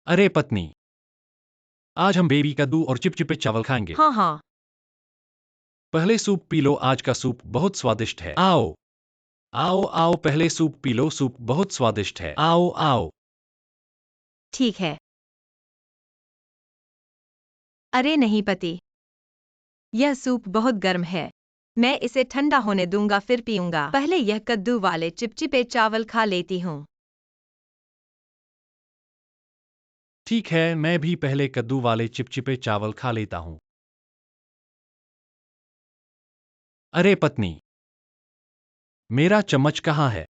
अरे पत्नी, आज हम बेबी कद्दू और चिपचिपे चावल खाएंगे। हाँ हाँ। पहले सूप पी लो, आज का सूप बहुत स्वादिष्ट है। आओ आओ आओ, पहले सूप पी लो, सूप बहुत स्वादिष्ट है। आओ आओ। ठीक है। अरे नहीं पति, यह सूप बहुत गर्म है। मैं इसे ठंडा होने दूंगा फिर पीऊंगा। पहले यह कद्दू वाले चिपचिपे चावल खा लेती हूँ। ठीक है, मैं भी पहले कद्दू वाले चिपचिपे चावल खा लेता हूँ। अरे पत्नी, मेरा चम्मच कहाँ है?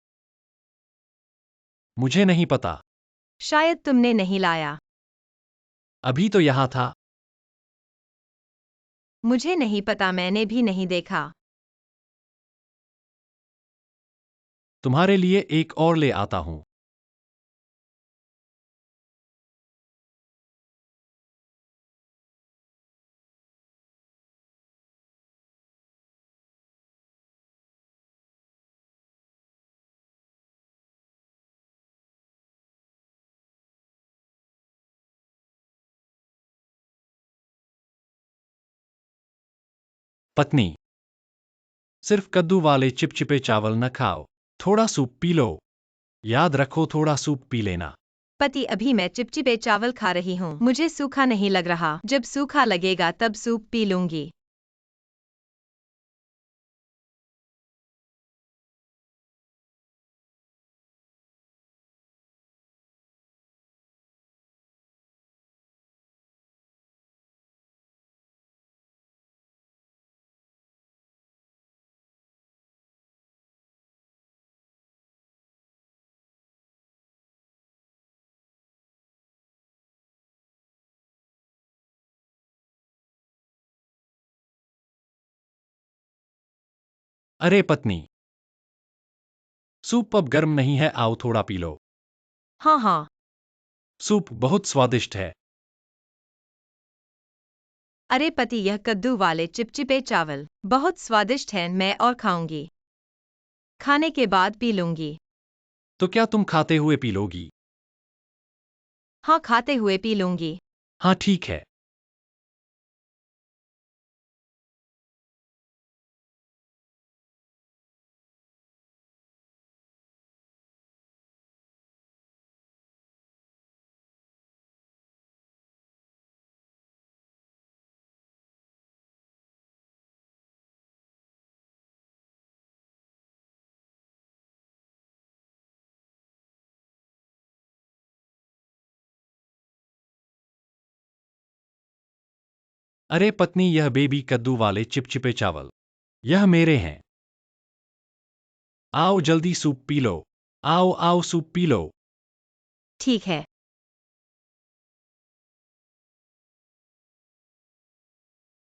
मुझे नहीं पता। शायद तुमने नहीं लाया। अभी तो यहाँ था। मुझे नहीं पता, मैंने भी नहीं देखा। तुम्हारे लिए एक और ले आता हूँ। पत्नी, सिर्फ कद्दू वाले चिपचिपे चावल न खाओ, थोड़ा सूप पी लो। याद रखो, थोड़ा सूप पी लेना। पति, अभी मैं चिपचिपे चावल खा रही हूँ, मुझे सूखा नहीं लग रहा। जब सूखा लगेगा तब सूप पी लूंगी। अरे पत्नी, सूप अब गर्म नहीं है, आओ थोड़ा पी लो। हाँ हाँ। सूप बहुत स्वादिष्ट है। अरे पति, यह कद्दू वाले चिपचिपे चावल बहुत स्वादिष्ट हैं, मैं और खाऊंगी। खाने के बाद पी लूंगी। तो क्या तुम खाते हुए पी लोगी? हाँ, खाते हुए पी लूंगी। हाँ ठीक है। अरे पत्नी, यह बेबी कद्दू वाले चिपचिपे चावल, यह मेरे हैं। आओ जल्दी सूप पी लो। आओ आओ, सूप पी लो। ठीक है।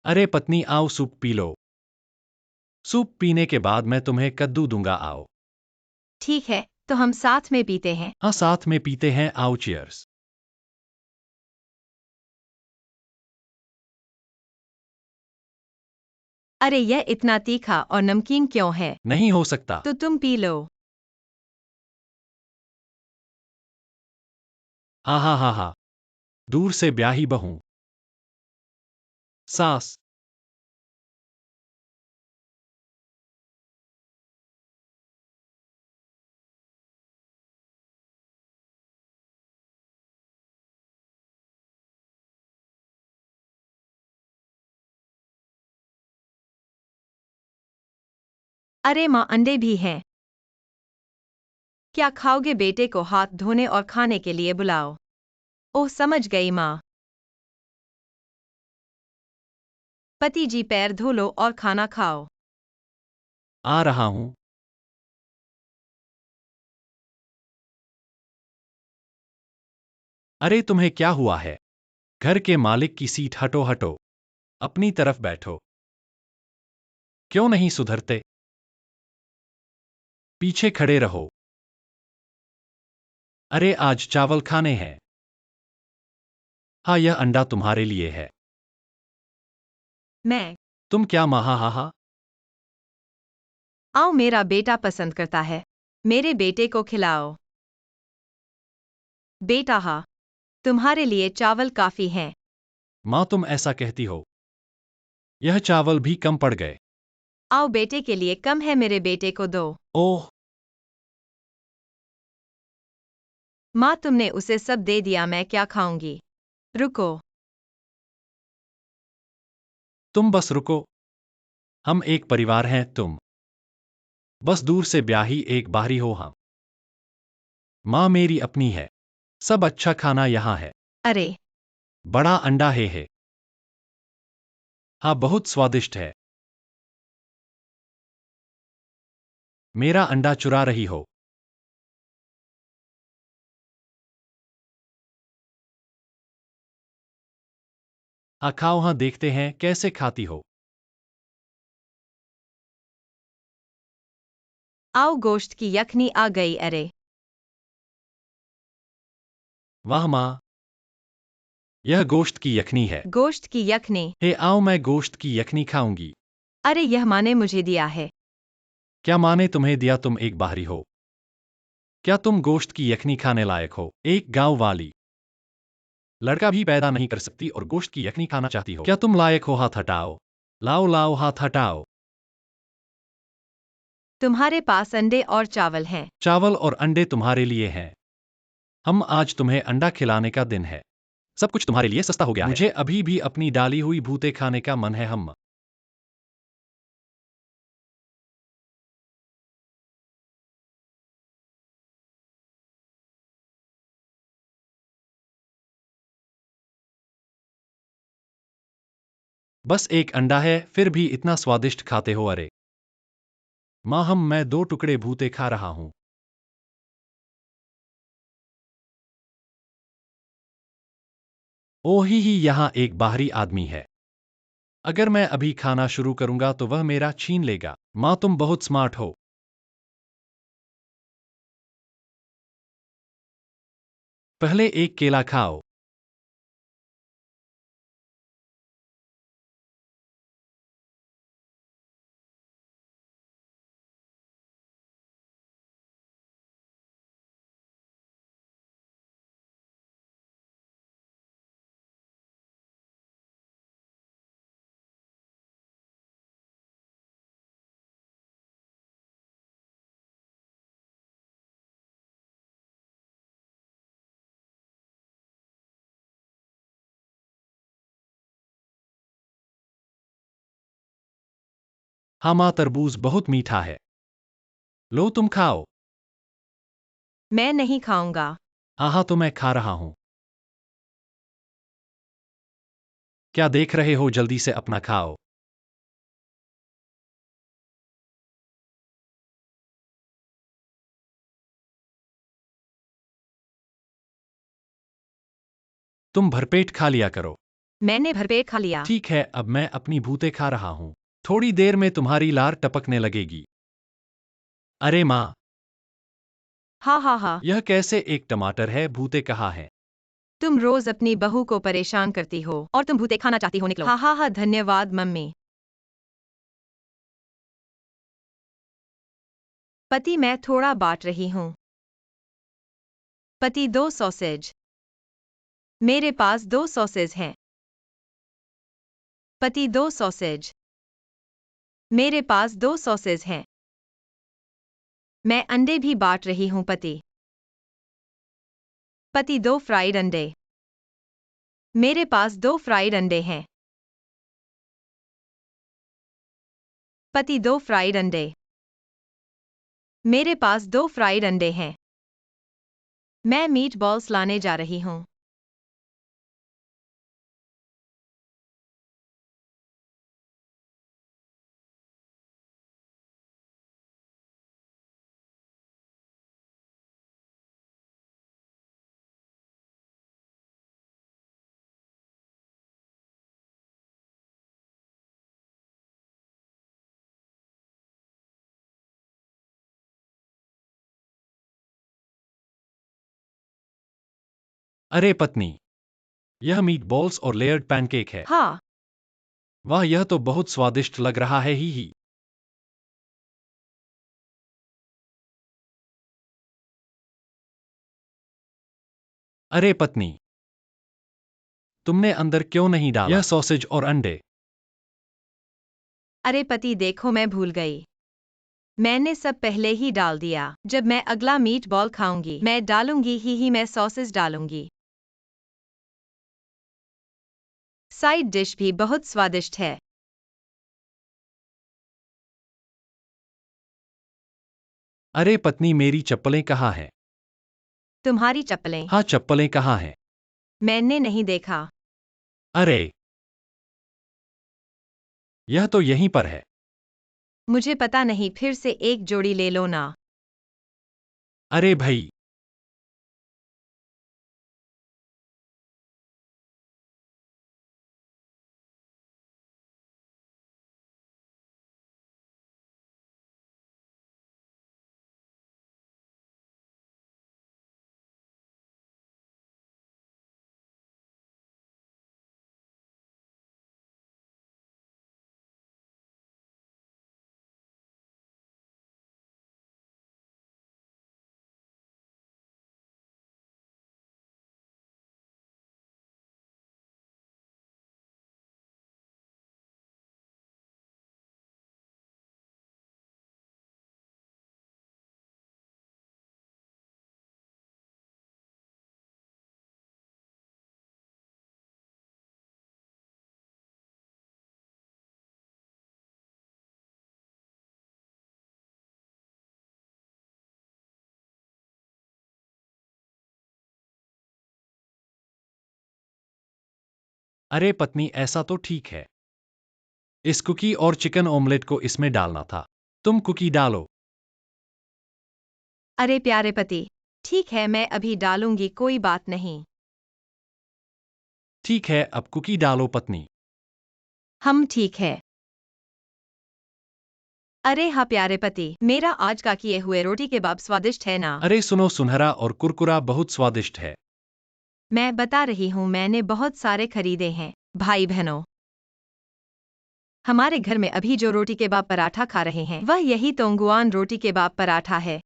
अरे पत्नी, आओ सूप पी लो। सूप पीने के बाद मैं तुम्हें कद्दू दूंगा, आओ। ठीक है, तो हम साथ में पीते हैं। हाँ, साथ में पीते हैं, आओ चियर्स। अरे यह इतना तीखा और नमकीन क्यों है? नहीं हो सकता। तो तुम पी लो। हा हा हा हा, दूर से ब्याही बहू। सास। अरे माँ, अंडे भी हैं। क्या खाओगे? बेटे को हाथ धोने और खाने के लिए बुलाओ। ओह, समझ गई माँ। पति जी, पैर धो लो और खाना खाओ। आ रहा हूं। अरे तुम्हें क्या हुआ है? घर के मालिक की सीट, हटो हटो, अपनी तरफ बैठो। क्यों नहीं सुधरते? पीछे खड़े रहो। अरे आज चावल खाने हैं। हाँ, यह अंडा तुम्हारे लिए है। मैं। तुम क्या महा हा हा? आओ, मेरा बेटा पसंद करता है। मेरे बेटे को खिलाओ। बेटा, हाँ। तुम्हारे लिए चावल काफी हैं। माँ तुम ऐसा कहती हो। यह चावल भी कम पड़ गए। आओ बेटे के लिए कम है, मेरे बेटे को दो। ओह, माँ तुमने उसे सब दे दिया, मैं क्या खाऊंगी। रुको। तुम बस रुको। हम एक परिवार हैं, तुम बस दूर से ब्याही एक बाहरी हो। हम माँ मेरी अपनी है। सब अच्छा खाना यहाँ है। अरे, बड़ा अंडा है। हाँ, बहुत स्वादिष्ट है। मेरा अंडा चुरा रही हो। हाँ खाओ, हाँ देखते हैं कैसे खाती हो। आओ गोश्त की यखनी आ गई। अरे, वाह माँ, यह गोश्त की यखनी है। गोश्त की यखनी। हे आओ, मैं गोश्त की यखनी खाऊंगी। अरे, यह माँ ने मुझे दिया है। क्या माँ ने तुम्हें दिया? तुम एक बाहरी हो। क्या तुम गोश्त की यखनी खाने लायक हो? एक गांव वाली लड़का भी पैदा नहीं कर सकती और गोश्त की यखनी खाना चाहती हो? क्या तुम लायक हो? हाथ हटाओ। लाओ लाओ, हाथ हटाओ। तुम्हारे पास अंडे और चावल हैं। चावल और अंडे तुम्हारे लिए हैं। हम आज तुम्हें अंडा खिलाने का दिन है। सब कुछ तुम्हारे लिए सस्ता हो गया है। मुझे अभी भी अपनी डाली हुई भूते खाने का मन है। हम बस एक अंडा है, फिर भी इतना स्वादिष्ट खाते हो। अरे माँ, मैं 2 टुकड़े भूते खा रहा हूं। ओ ही, यहाँ एक बाहरी आदमी है। अगर मैं अभी खाना शुरू करूंगा तो वह मेरा छीन लेगा। माँ तुम बहुत स्मार्ट हो। पहले एक केला खाओ। हाँ माँ, तरबूज बहुत मीठा है। लो तुम खाओ। मैं नहीं खाऊंगा। हाँ हाँ, तो मैं खा रहा हूं। क्या देख रहे हो? जल्दी से अपना खाओ। तुम भरपेट खा लिया करो। मैंने भरपेट खा लिया। ठीक है, अब मैं अपनी भूते खा रहा हूं। थोड़ी देर में तुम्हारी लार टपकने लगेगी। अरे माँ, हाँ हाँ हाँ। यह कैसे एक टमाटर है? भूते कहाँ है? तुम रोज अपनी बहू को परेशान करती हो और तुम भूते खाना चाहती हो। निकलो। हाँ हाँ हाँ, धन्यवाद मम्मी। पति, मैं थोड़ा बांट रही हूँ। पति, 2 सॉसेज। मेरे पास 2 सॉसेज हैं। पति, 2 सॉसेज। मेरे पास 2 सॉसेज हैं। मैं अंडे भी बांट रही हूँ। पति। पति, 2 फ्राइड अंडे। मेरे पास 2 फ्राइड अंडे हैं। पति, 2 फ्राइड अंडे। मेरे पास 2 फ्राइड अंडे हैं। मैं मीट बॉल्स लाने जा रही हूँ। अरे पत्नी, यह मीट बॉल्स और लेयर्ड पैनकेक है। हाँ। वाह, यह तो बहुत स्वादिष्ट लग रहा है। ही। अरे पत्नी, तुमने अंदर क्यों नहीं डाला यह सॉसेज और अंडे? अरे पति देखो, मैं भूल गई। मैंने सब पहले ही डाल दिया। जब मैं अगला मीट बॉल खाऊंगी मैं डालूंगी ही मैं सॉसेज डालूंगी। साइड डिश भी बहुत स्वादिष्ट है। अरे पत्नी, मेरी चप्पलें कहाँ हैं? तुम्हारी चप्पलें? हाँ, चप्पलें कहाँ हैं? मैंने नहीं देखा। अरे, यह तो यहीं पर है। मुझे पता नहीं, फिर से एक जोड़ी ले लो ना। अरे भाई, अरे पत्नी, ऐसा तो ठीक है। इस कुकी और चिकन ऑमलेट को इसमें डालना था। तुम कुकी डालो। अरे प्यारे पति, ठीक है मैं अभी डालूंगी, कोई बात नहीं। ठीक है, अब कुकी डालो पत्नी। हम ठीक है। अरे हाँ प्यारे पति, मेरा आज का किए हुए रोटी केबाब स्वादिष्ट है ना? अरे सुनो, सुनहरा और कुरकुरा बहुत स्वादिष्ट है। मैं बता रही हूँ, मैंने बहुत सारे खरीदे हैं। भाई बहनों, हमारे घर में अभी जो रोटी केबाब पराठा खा रहे हैं वह यही तोंगुआन रोटी केबाब पराठा है।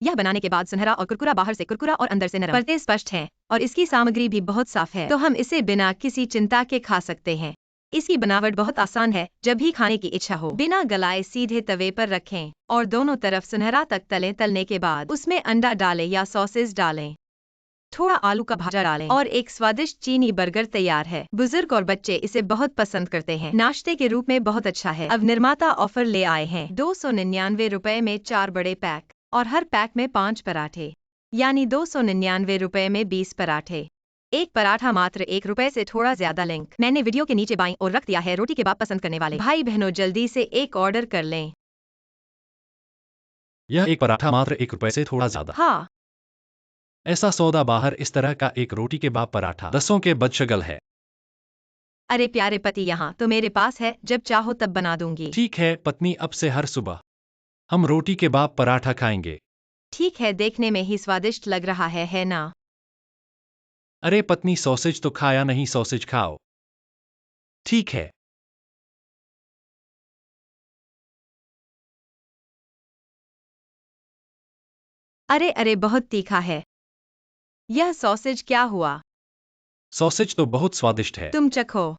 यह बनाने के बाद सुनहरा और कुरकुरा, बाहर से कुरकुरा और अंदर से नरम, परतें स्पष्ट हैं और इसकी सामग्री भी बहुत साफ है, तो हम इसे बिना किसी चिंता के खा सकते हैं। इसकी बनावट बहुत आसान है। जब भी खाने की इच्छा हो बिना गलाए सीधे तवे पर रखें और दोनों तरफ सुनहरा तक तलें। तलने के बाद उसमें अंडा डालें या सॉसेज डालें, थोड़ा आलू का भाजा डालें और एक स्वादिष्ट चीनी बर्गर तैयार है। बुजुर्ग और बच्चे इसे बहुत पसंद करते हैं। नाश्ते के रूप में बहुत अच्छा है। अब निर्माता ऑफर ले आए हैं, 299 में 4 बड़े पैक और हर पैक में 5 पराठे, यानी 299 रुपए में 20 पराठे। एक पराठा मात्र ₹1 से थोड़ा ज्यादा। लिंक मैंने वीडियो के नीचे बाईं ओर रख दिया है। रोटी केबाब पसंद करने वाले भाई बहनों जल्दी से एक ऑर्डर कर लें। यह एक पराठा मात्र ₹1 से थोड़ा ज्यादा। हाँ, ऐसा सौदा बाहर इस तरह का एक रोटी केबाब पराठा दसों के बदशगल है। अरे प्यारे पति, यहाँ तो मेरे पास है, जब चाहो तब बना दूंगी। ठीक है पत्नी, अब से हर सुबह हम रोटी केबाब पराठा खाएंगे। ठीक है, देखने में ही स्वादिष्ट लग रहा है ना? अरे पत्नी, सॉसेज तो खाया नहीं, सॉसेज खाओ। ठीक है। अरे अरे, बहुत तीखा है। यह सॉसेज क्या हुआ? सॉसेज तो बहुत स्वादिष्ट है। तुम चखो।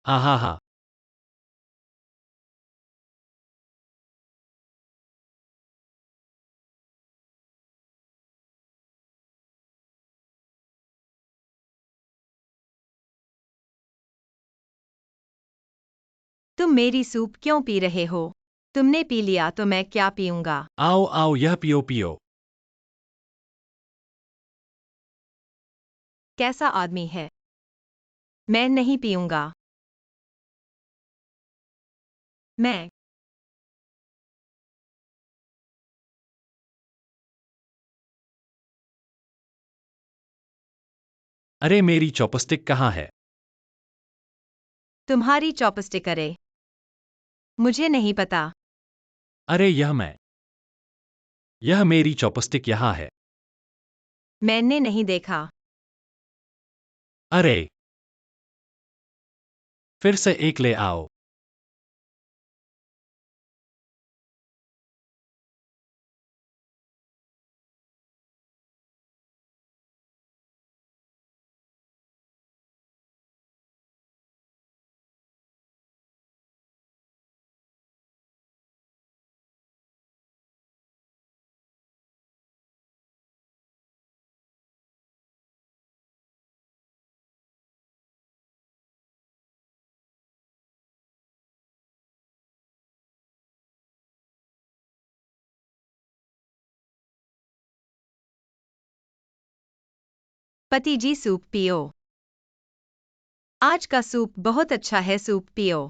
हाँ हाँ हाँ। तुम मेरी सूप क्यों पी रहे हो? तुमने पी लिया तो मैं क्या पीऊंगा? आओ आओ, यह पियो पियो। कैसा आदमी है? मैं नहीं पीऊंगा। मैं अरे मेरी चॉपस्टिक कहाँ है? तुम्हारी चॉपस्टिक? अरे मुझे नहीं पता। अरे यह मेरी चॉपस्टिक यहाँ है। मैंने नहीं देखा। अरे, फिर से एक ले आओ। पति जी सूप पियो। आज का सूप बहुत अच्छा है, सूप पियो।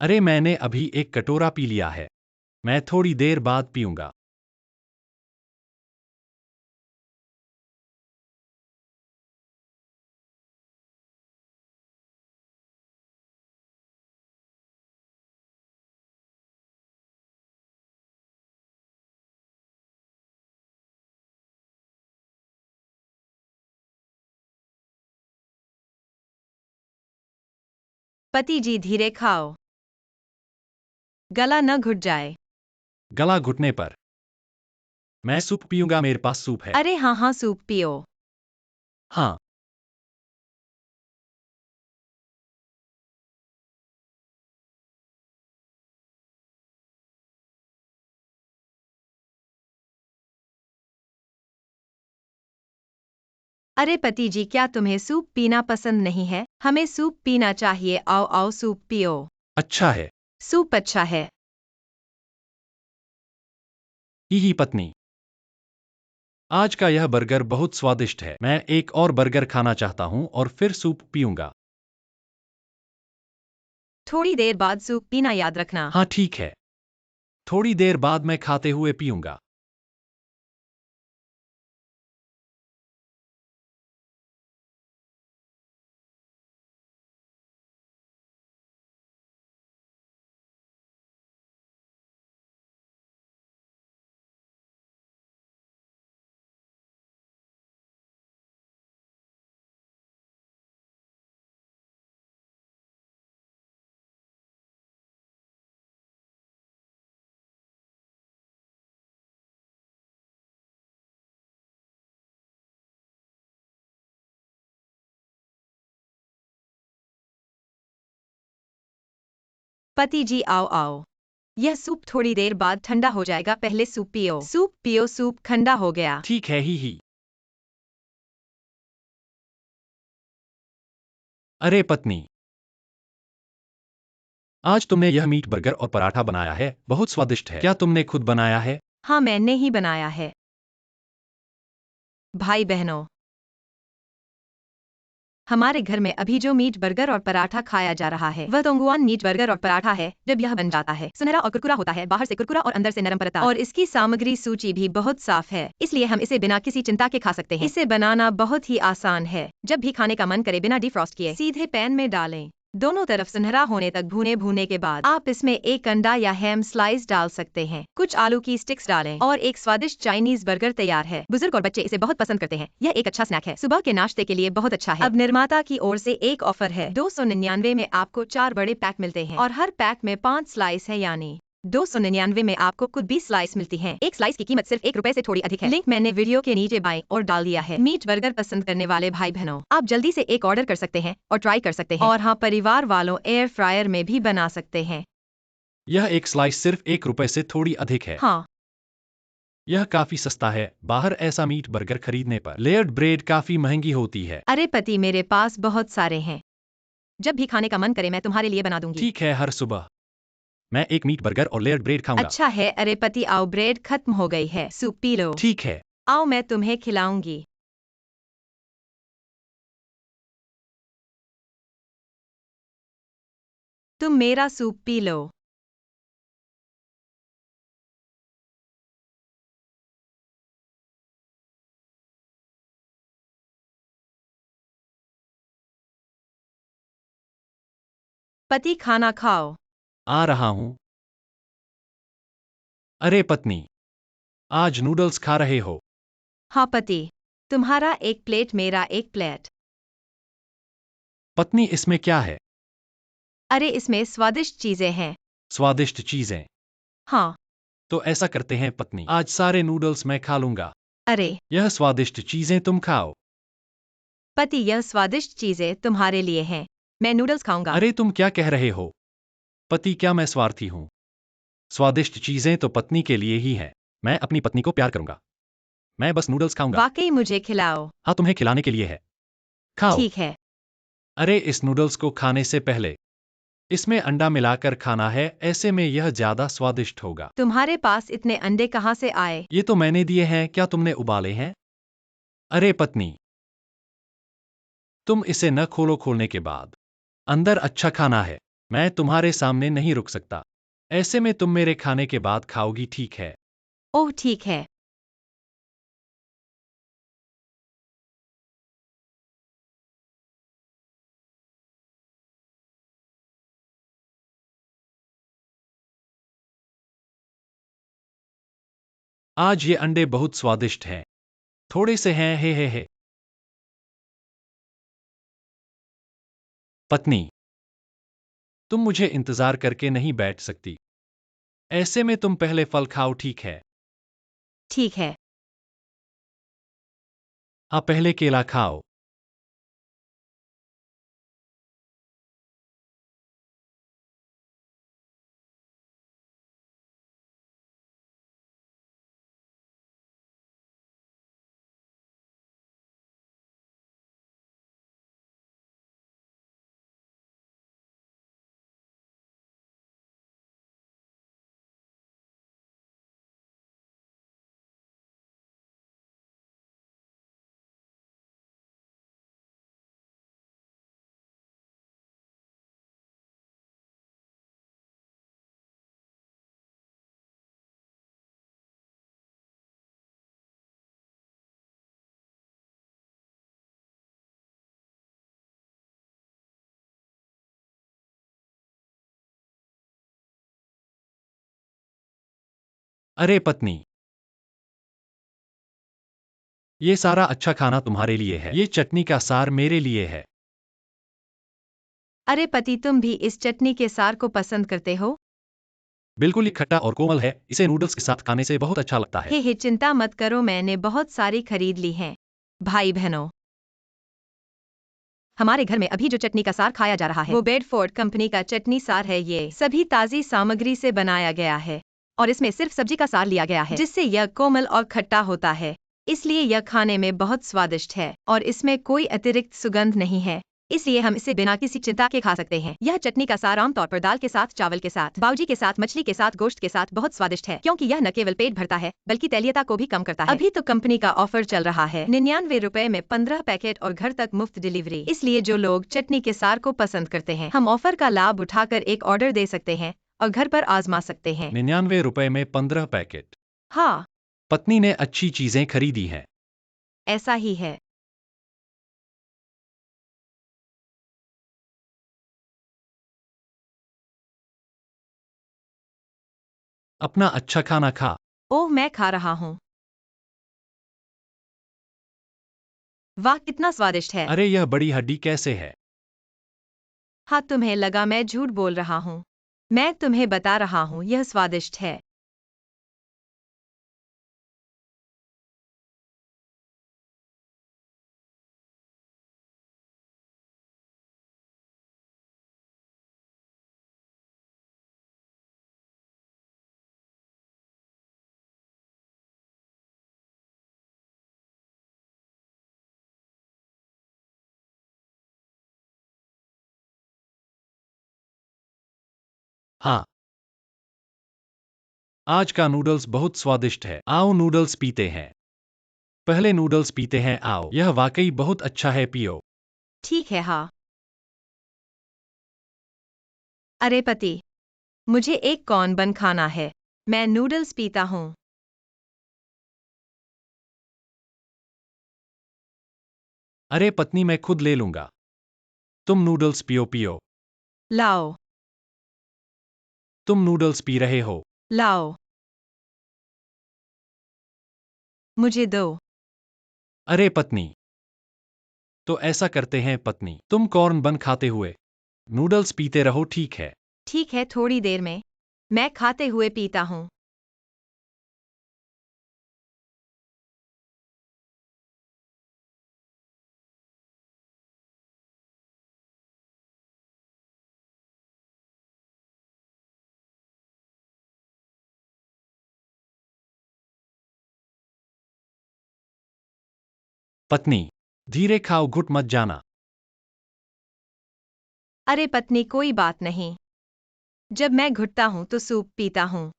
अरे मैंने अभी एक कटोरा पी लिया है। मैं थोड़ी देर बाद पीऊंगा। पति जी धीरे खाओ, गला न घुट जाए। गला घुटने पर मैं सूप पीऊंगा, मेरे पास सूप है। अरे हाँ हाँ, सूप पियो। हाँ। अरे पति जी, क्या तुम्हें सूप पीना पसंद नहीं है? हमें सूप पीना चाहिए, आओ आओ सूप पियो। अच्छा है। सूप अच्छा है। ही पत्नी, आज का यह बर्गर बहुत स्वादिष्ट है। मैं एक और बर्गर खाना चाहता हूँ और फिर सूप पीऊंगा। थोड़ी देर बाद सूप पीना याद रखना। हाँ ठीक है। थोड़ी देर बाद मैं खाते हुए पीऊंगा। पति जी आओ आओ, यह सूप थोड़ी देर बाद ठंडा हो जाएगा, पहले सूप पियो। सूप पियो, सूप ठंडा हो गया। ठीक है ही। अरे पत्नी, आज तुमने यह मीट बर्गर और पराठा बनाया है, बहुत स्वादिष्ट है। क्या तुमने खुद बनाया है? हाँ, मैंने ही बनाया है। भाई बहनों, हमारे घर में अभी जो मीट बर्गर और पराठा खाया जा रहा है वह तोंगुआन मीट बर्गर और पराठा है। जब यह बन जाता है सुनहरा और कुरकुरा होता है, बाहर से कुरकुरा और अंदर से नरम परता, और इसकी सामग्री सूची भी बहुत साफ है, इसलिए हम इसे बिना किसी चिंता के खा सकते हैं। इसे बनाना बहुत ही आसान है। जब भी खाने का मन करे बिना डिफ्रॉस्ट किए सीधे पैन में डालें। दोनों तरफ सुनहरा होने तक भूने के बाद आप इसमें एक अंडा या हैम स्लाइस डाल सकते हैं। कुछ आलू की स्टिक्स डालें और एक स्वादिष्ट चाइनीज बर्गर तैयार है। बुजुर्ग और बच्चे इसे बहुत पसंद करते हैं। यह एक अच्छा स्नैक है, सुबह के नाश्ते के लिए बहुत अच्छा है। अब निर्माता की ओर से एक ऑफर है, 299 में आपको 4 बड़े पैक मिलते हैं और हर पैक में 5 स्लाइस है, यानी 299 में आपको कुल 20 स्लाइस मिलती हैं। एक स्लाइस की कीमत सिर्फ ₹1 से थोड़ी अधिक है। लिंक मैंने वीडियो के नीचे बाएं और डाल दिया है। मीट बर्गर पसंद करने वाले भाई बहनों, आप जल्दी से एक ऑर्डर कर सकते हैं और ट्राई कर सकते हैं। और हाँ, परिवार वालों एयर फ्रायर में भी बना सकते हैं। यह एक स्लाइस सिर्फ ₹1 से थोड़ी अधिक है। हाँ, यह काफी सस्ता है। बाहर ऐसा मीट बर्गर खरीदने पर लेयर्ड ब्रेड काफी महंगी होती है। अरे पति, मेरे पास बहुत सारे हैं। जब भी खाने का मन करे मैं तुम्हारे लिए बना दूंगी। ठीक है, हर सुबह मैं एक मीट बर्गर और लेयर्ड ब्रेड खाऊंगा। अच्छा है। अरे पति आओ, ब्रेड खत्म हो गई है, सूप पी लो। ठीक है। आओ मैं तुम्हें खिलाऊंगी। तुम मेरा सूप पी लो। पति खाना खाओ। आ रहा हूँ। अरे पत्नी, आज नूडल्स खा रहे हो? हाँ पति, तुम्हारा एक प्लेट मेरा एक प्लेट। पत्नी, इसमें क्या है? अरे इसमें स्वादिष्ट चीजें हैं। स्वादिष्ट चीजें? हाँ। तो ऐसा करते हैं पत्नी, आज सारे नूडल्स मैं खा लूंगा। अरे यह स्वादिष्ट चीजें तुम खाओ। पति, यह स्वादिष्ट चीजें तुम्हारे लिए हैं, मैं नूडल्स खाऊंगा। अरे तुम क्या कह रहे हो? पति, क्या मैं स्वार्थी हूँ? स्वादिष्ट चीजें तो पत्नी के लिए ही है। मैं अपनी पत्नी को प्यार करूंगा। मैं बस नूडल्स खाऊंगा। वाकई मुझे खिलाओ। हाँ, तुम्हें खिलाने के लिए है। खाओ। ठीक है। अरे इस नूडल्स को खाने से पहले इसमें अंडा मिलाकर खाना है, ऐसे में यह ज्यादा स्वादिष्ट होगा। तुम्हारे पास इतने अंडे कहाँ से आए? ये तो मैंने दिए हैं, क्या तुमने उबाले हैं? अरे पत्नी, तुम इसे न खोलो, खोलने के बाद अंदर अच्छा खाना है। मैं तुम्हारे सामने नहीं रुक सकता। ऐसे में तुम मेरे खाने के बाद खाओगी, ठीक है? ओह ठीक है। आज ये अंडे बहुत स्वादिष्ट हैं। थोड़े से हैं, हे। पत्नी, तुम मुझे इंतजार करके नहीं बैठ सकती। ऐसे में तुम पहले फल खाओ, ठीक है? ठीक है। आप पहले केला खाओ। अरे पत्नी, ये सारा अच्छा खाना तुम्हारे लिए है। ये चटनी का सार मेरे लिए है। अरे पति, तुम भी इस चटनी के सार को पसंद करते हो? बिल्कुल, ये खट्टा और कोमल है। इसे नूडल्स के साथ खाने से बहुत अच्छा लगता है। हे चिंता मत करो, मैंने बहुत सारी खरीद ली हैं। भाई बहनों, हमारे घर में अभी जो चटनी का सार खाया जा रहा है वो बेडफोर्ड कंपनी का चटनी सार है। ये सभी ताजी सामग्री से बनाया गया है और इसमें सिर्फ सब्जी का सार लिया गया है, जिससे यह कोमल और खट्टा होता है। इसलिए यह खाने में बहुत स्वादिष्ट है और इसमें कोई अतिरिक्त सुगंध नहीं है। इसलिए हम इसे बिना किसी चिंता के खा सकते हैं। यह चटनी का सार आमतौर पर दाल के साथ, चावल के साथ, बाउजी के साथ, मछली के साथ, गोश्त के साथ बहुत स्वादिष्ट है, क्योंकि यह न केवल पेट भरता है बल्कि तैलीयता को भी कम करता है। अभी तो कंपनी का ऑफर चल रहा है, 99 रुपए में 15 पैकेट और घर तक मुफ्त डिलीवरी। इसलिए जो लोग चटनी के सार को पसंद करते हैं, हम ऑफर का लाभ उठाकर एक ऑर्डर दे सकते हैं और घर पर आजमा सकते हैं। 99 रुपए में 15 पैकेट। हाँ, पत्नी ने अच्छी चीजें खरीदी हैं। ऐसा ही है। अपना अच्छा खाना खा। ओह, मैं खा रहा हूँ। वाह, कितना स्वादिष्ट है। अरे यह बड़ी हड्डी कैसे है? हाँ, तुम्हें लगा मैं झूठ बोल रहा हूँ। मैं तुम्हें बता रहा हूँ, यह स्वादिष्ट है। हाँ, आज का नूडल्स बहुत स्वादिष्ट है। आओ नूडल्स पीते हैं। पहले नूडल्स पीते हैं, आओ। यह वाकई बहुत अच्छा है, पियो। ठीक है, हाँ। अरे पति, मुझे एक कॉर्न बन खाना है। मैं नूडल्स पीता हूँ। अरे पत्नी, मैं खुद ले लूंगा। तुम नूडल्स पियो, पियो। लाओ, तुम नूडल्स पी रहे हो। लाओ, मुझे दो। अरे पत्नी, तो ऐसा करते हैं पत्नी, तुम कॉर्न बन खाते हुए नूडल्स पीते रहो, ठीक है? ठीक है, थोड़ी देर में मैं खाते हुए पीता हूँ। पत्नी, धीरे खाओ, घुट मत जाना। अरे पत्नी, कोई बात नहीं। जब मैं घुटता हूँ तो सूप पीता हूँ।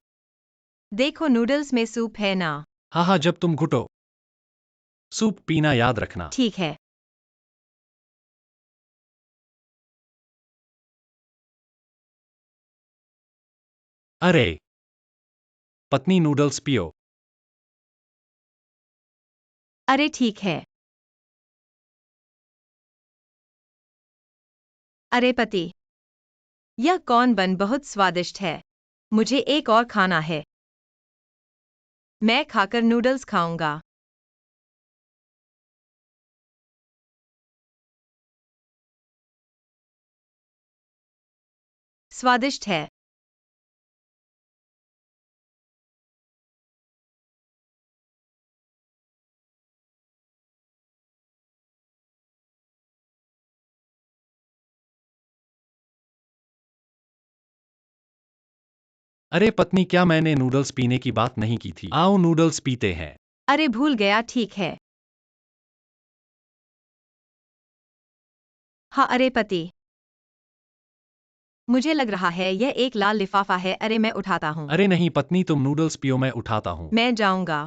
देखो, नूडल्स में सूप है ना। हाँ हाँ, जब तुम घुटो सूप पीना याद रखना। ठीक है। अरे पत्नी, नूडल्स पियो। अरे ठीक है। अरे पति, यह कौन बन बहुत स्वादिष्ट है। मुझे एक और खाना है। मैं खाकर नूडल्स खाऊंगा। स्वादिष्ट है। अरे पत्नी, क्या मैंने नूडल्स पीने की बात नहीं की थी? आओ नूडल्स पीते हैं। अरे भूल गया, ठीक है। हाँ, अरे पति, मुझे लग रहा है यह एक लाल लिफाफा है। अरे मैं उठाता हूँ। अरे नहीं पत्नी, तुम नूडल्स पियो, मैं उठाता हूँ। मैं जाऊंगा।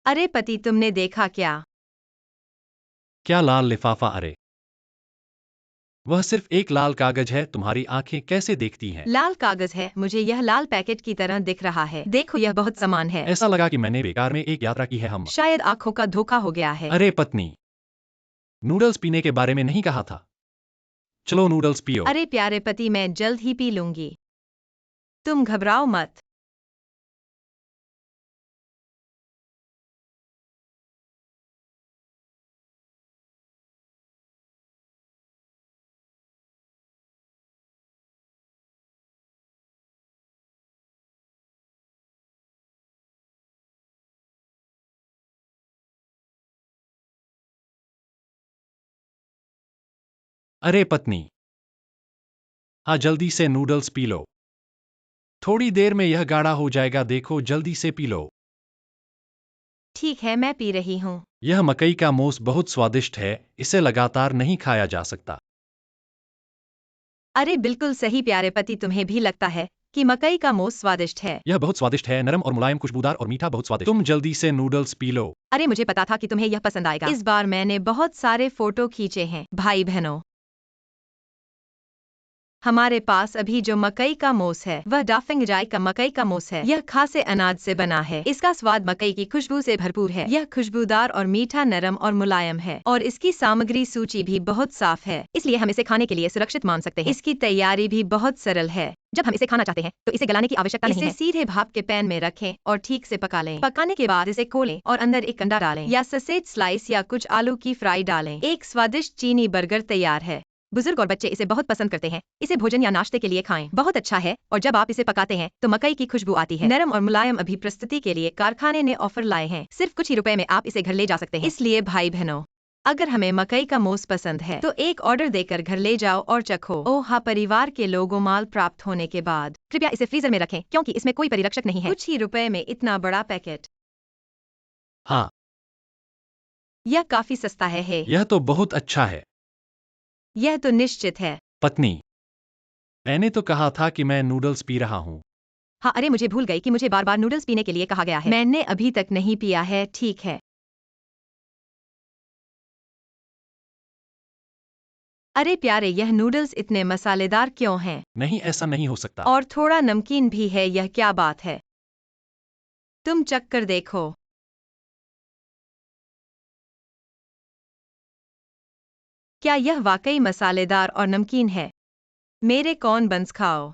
अरे पति, तुमने देखा क्या? क्या लाल लिफाफा? अरे वह सिर्फ एक लाल कागज है, तुम्हारी आंखें कैसे देखती हैं? लाल कागज है, मुझे यह लाल पैकेट की तरह दिख रहा है। देखो, यह बहुत समान है। ऐसा लगा कि मैंने बेकार में एक यात्रा की है हम। शायद आंखों का धोखा हो गया है। अरे पत्नी, नूडल्स पीने के बारे में नहीं कहा था। चलो नूडल्स पियो। अरे प्यारे पति, मैं जल्द ही पी लूंगी। तुम घबराओ मत। अरे पत्नी, हाँ जल्दी से नूडल्स पी लो। थोड़ी देर में यह गाढ़ा हो जाएगा, देखो जल्दी से पी लो। ठीक है, मैं पी रही हूँ। यह मकई का मोस बहुत स्वादिष्ट है, इसे लगातार नहीं खाया जा सकता। अरे बिल्कुल सही प्यारे पति, तुम्हें भी लगता है कि मकई का मोस स्वादिष्ट है। यह बहुत स्वादिष्ट है, नरम और मुलायम, खुशबूदार और मीठा, बहुत स्वादिष्ट। तुम जल्दी से नूडल्स पी लो। अरे मुझे पता था कि तुम्हें यह पसंद आएगा। इस बार मैंने बहुत सारे फोटो खींचे हैं। भाई बहनों, हमारे पास अभी जो मकई का मोस है वह डाफिंग जाई का मकई का मोस है। यह खासे अनाज से बना है। इसका स्वाद मकई की खुशबू से भरपूर है। यह खुशबूदार और मीठा, नरम और मुलायम है और इसकी सामग्री सूची भी बहुत साफ है, इसलिए हम इसे खाने के लिए सुरक्षित मान सकते हैं। इसकी तैयारी भी बहुत सरल है। जब हम इसे खाना चाहते हैं तो इसे गलाने की आवश्यकता नहीं है। इसे सीधे भाप के पैन में रखें और ठीक से पका लें। पकाने के बाद इसे खोलें और अंदर एक अंडा डालें या ससेज स्लाइस या कुछ आलू की फ्राई डालें। एक स्वादिष्ट चीनी बर्गर तैयार है। बुजुर्ग और बच्चे इसे बहुत पसंद करते हैं। इसे भोजन या नाश्ते के लिए खाएं। बहुत अच्छा है और जब आप इसे पकाते हैं तो मकई की खुशबू आती है। नरम और मुलायम। अभी प्रस्तुति के लिए कारखाने ने ऑफर लाए हैं। सिर्फ कुछ ही रुपए में आप इसे घर ले जा सकते हैं। इसलिए भाई बहनों, अगर हमें मकई का मोस पसंद है तो एक ऑर्डर देकर घर ले जाओ और चखो। ओह हाँ, परिवार के लोगों, माल प्राप्त होने के बाद कृपया इसे फ्रीजर में रखें क्योंकि इसमें कोई परिरक्षक नहीं है। कुछ ही रुपए में इतना बड़ा पैकेट, हाँ, यह काफी सस्ता है। यह तो बहुत अच्छा है। यह तो निश्चित है। पत्नी, मैंने तो कहा था कि मैं नूडल्स पी रहा हूँ। हाँ, अरे मुझे भूल गई कि मुझे बार बार नूडल्स पीने के लिए कहा गया है। मैंने अभी तक नहीं पिया है। ठीक है। अरे प्यारे, यह नूडल्स इतने मसालेदार क्यों हैं? नहीं, ऐसा नहीं हो सकता। और थोड़ा नमकीन भी है, यह क्या बात है? तुम चख कर देखो। क्या यह वाकई मसालेदार और नमकीन है? मेरे कॉर्न बन्स खाओ।